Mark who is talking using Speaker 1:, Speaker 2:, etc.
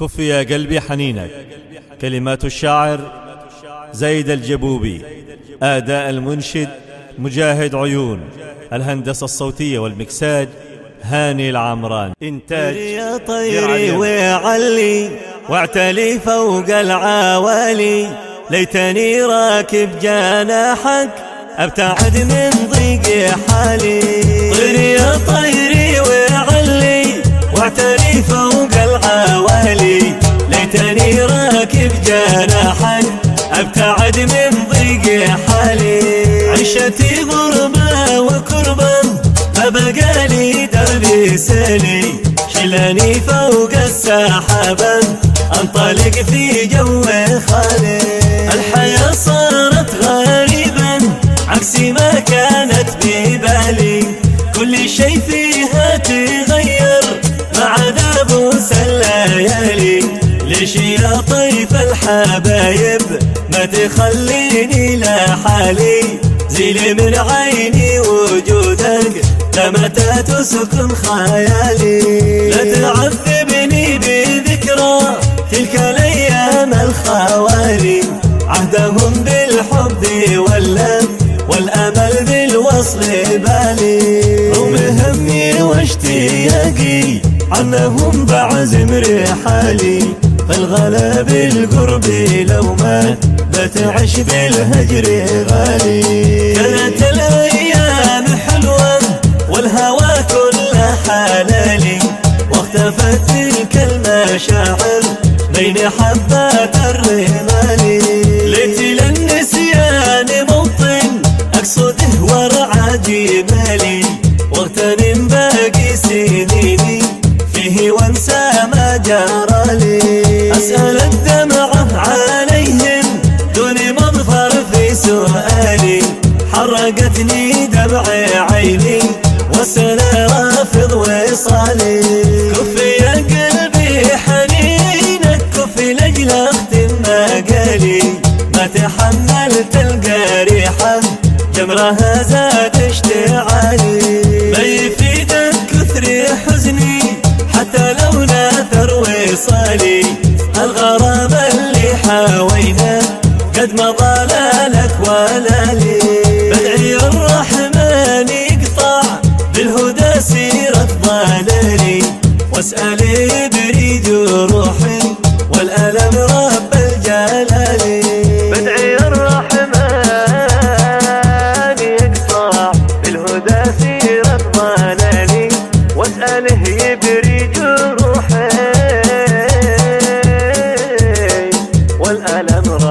Speaker 1: كف يا قلبي حنينك. كلمات الشاعر زيد الجبوبي، أداء المنشد مجاهد عيون، الهندسة الصوتية والمكساج هاني العمران. إنتاج
Speaker 2: يا طيري وعلي واعتلي فوق العوالي، ليتني راكب جناحك ابتعد من ضيق حالي. طيري يا طيري وعلي واعتلي فوق العوالي، ليتني راكب جناحك ابتعد من ضيق حالي. عيشتي غربة وكربة ما بقى لي دربي سالي، شلاني فوق السحابة انطلق في جو خالي. الحياة صارت غريبا عكسي ما كانت ببالي، كل شي فيها تغير ما عدا بوس الليالي. ليش يا طيف الحبايب ما تخليني لحالي، زيلي من عيني وجودك لمتى تسكن خيالي. لا تعذبني بذكرى تلك الايام الخوالي، عهدهم بالحب والامل بالوصل بالي. رغم همي واشتياقي عنهم بعزم رحالي، فالغلا بالقرب لو ما بتعش بالهجر غالي. كانت الايام حلوه والهوى كله حلالي، واختفت تلك المشاعر بين حبات الرمال. ليتي للنسيان موطن اقصده ورعى جمالي، واغتنم باقي سنيني فيه وانسى ما جرالي. اسال الدمعه عليهم دون مظفر في سؤالي، حرقتني دمع عيني والسنا رافض وصالي. كف يا قلبي حنينك كف لاجل اختم مقالي، ما تحملت القريحه جمرها زاد اشتعالي. ما يفيدك كثر حزني حتى لو ناثر وصالي، الغرام اللي حاوينا قد ما ضلالك ولا لي. بدعي الرحمن يقطع بالهدى سيرة ضلالي، واسألي بريد روحي والألم رب الجلال. بدعي الرحمن يقطع بالهدى سيرة ضلالي، واسأله يبريد روحي والألم رب